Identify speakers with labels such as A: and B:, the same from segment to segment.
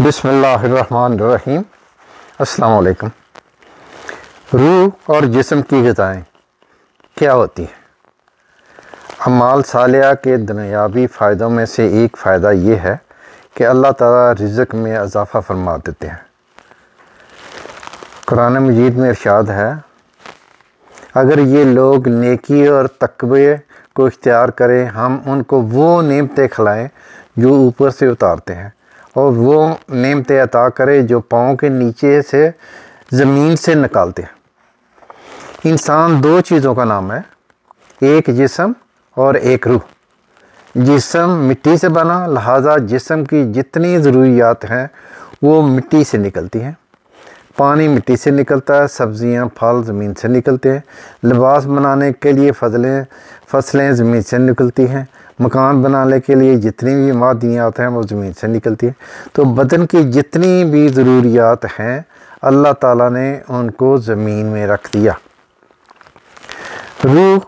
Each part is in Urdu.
A: بسم اللہ الرحمن الرحیم۔ السلام علیکم۔ روح اور جسم کی غذائیں کیا ہوتی ہیں؟ اعمال صالحہ کے دنیاوی فائدوں میں سے ایک فائدہ یہ ہے کہ اللہ تعالیٰ رزق میں اضافہ فرما دیتے ہیں۔ قرآن مجید میں ارشاد ہے، اگر یہ لوگ نیکی اور تقوی کو اختیار کریں، ہم ان کو وہ نعمتیں کھلائیں جو اوپر سے اتارتے ہیں، اور وہ نعمتیں عطا کرے جو پاؤں کے نیچے سے زمین سے نکالتے ہیں۔ انسان دو چیزوں کا نام ہے، ایک جسم اور ایک روح۔ جسم مٹی سے بنا، لہٰذا جسم کی جتنی ضروریات ہیں وہ مٹی سے نکلتی ہیں۔ پانی مٹی سے نکلتا ہے، سبزیاں پھل زمین سے نکلتے ہیں، لباس بنانے کے لیے فصلیں زمین سے نکلتی ہیں، مکان بنانے کے لیے جتنی بھی معدنیات ہیں وہ زمین سے نکلتی ہیں۔ تو بدن کی جتنی بھی ضروریات ہیں اللہ تعالیٰ نے ان کو زمین میں رکھ دیا۔ روح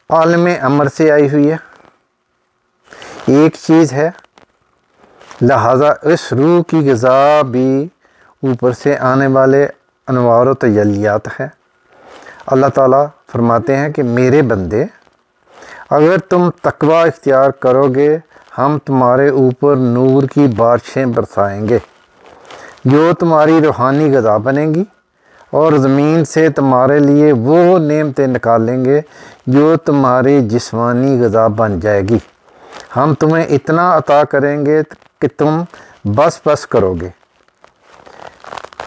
A: عالم امر سے آئی ہوئی ہے، ایک چیز ہے، لہٰذا اس روح کی غذا بھی اوپر سے آنے والے انوار و تجلیات ہے۔ اللہ تعالیٰ فرماتے ہیں کہ میرے بندے، اگر تم تقوی اختیار کرو گے ہم تمہارے اوپر نور کی بارشیں برسائیں گے جو تمہاری روحانی غذا بنے گی، اور زمین سے تمہارے لیے وہ نعمتیں نکالیں گے جو تمہاری جسمانی غذا بن جائے گی۔ ہم تمہیں اتنا عطا کریں گے کہ تم بس کرو گے۔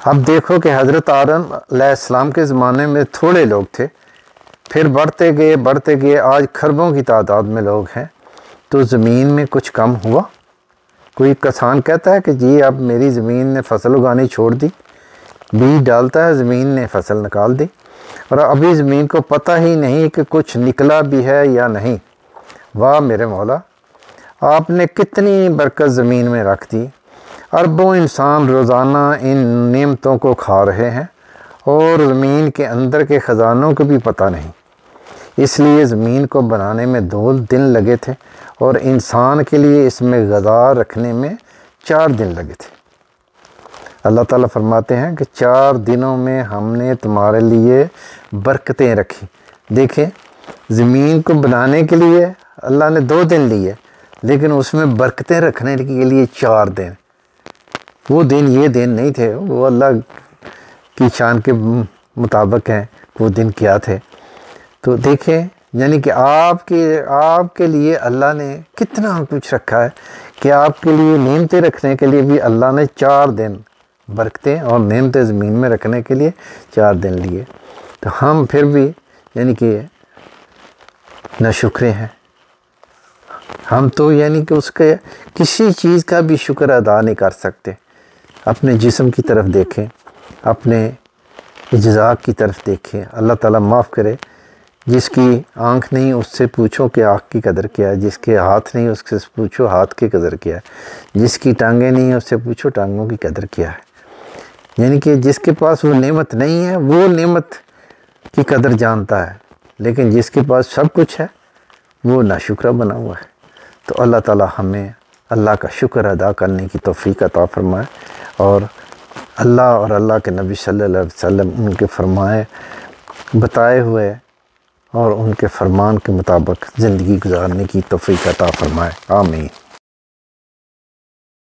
A: اب دیکھو کہ حضرت آدم علیہ السلام کے زمانے میں تھوڑے لوگ تھے، پھر بڑھتے گئے آج خربوں کی تعداد میں لوگ ہیں۔ تو زمین میں کچھ کم ہوا؟ کوئی کسان کہتا ہے کہ جی اب میری زمین نے فصل اگانی چھوڑ دی، بیج ڈالتا ہے زمین نے فصل نکال دی، اور ابھی زمین کو پتہ ہی نہیں کہ کچھ نکلا بھی ہے یا نہیں۔ واہ میرے مولا، آپ نے کتنی برکت زمین میں رکھ دی۔ اربوں انسان روزانہ ان نعمتوں کو کھا رہے ہیں اور زمین کے اندر کے خزانوں کو بھی پتہ نہیں۔ اس لیے زمین کو بنانے میں 2 دن لگے تھے اور انسان کے لیے اس میں غذا رکھنے میں 4 دن لگے تھے۔ اللہ تعالیٰ فرماتے ہیں کہ 4 دنوں میں ہم نے تمہارے لیے برکتیں رکھی۔ دیکھیں، زمین کو بنانے کے لیے اللہ نے 2 دن لیے، لیکن اس میں برکتیں رکھنے کے لیے 4 دن۔ وہ دن یہ دن نہیں تھے، وہ اللہ کی شان کے مطابق ہیں، وہ دن کیا تھے۔ تو دیکھیں، یعنی کہ آپ کے لیے اللہ نے کتنا کچھ رکھا ہے کہ آپ کے لیے نعمتیں رکھنے کے لیے بھی اللہ نے 4 دن برکتیں اور نعمتیں زمین میں رکھنے کے لیے 4 دن لیے۔ تو ہم پھر بھی یعنی کہ ناشکرے ہیں۔ ہم تو یعنی کہ اس کے کسی چیز کا بھی شکر ادا نہیں کر سکتے۔ اپنے جسم کی طرف دیکھیں، اپنے اجزاء کی طرف دیکھیں۔ اللہ تعالیٰ معاف کرے، جس کی آنکھ نہیں اس سے پوچھو کہ آنکھ کی قدر کیا ہے، جس کے ہاتھ نہیں اس سے پوچھو ہاتھ کی قدر کیا ہے، جس کی ٹانگیں نہیں اس سے پوچھو ٹانگوں کی قدر کیا ہے۔ یعنی کہ جس کے پاس وہ نعمت نہیں ہے وہ نعمت کی قدر جانتا ہے، لیکن جس کے پاس سب کچھ ہے وہ ناشکرہ بنا ہوا ہے۔ تو اللہ تعالیٰ ہمیں اللہ کا شکر ادا کرنے کی توفیق عطا فرمائے، اور اللہ اور اللہ کے نبی صلی اللہ علیہ وسلم ان کے بتائے ہوئے اور ان کے فرمان کے مطابق زندگی گزارنے کی توفیق عطا فرمائے۔ آمین۔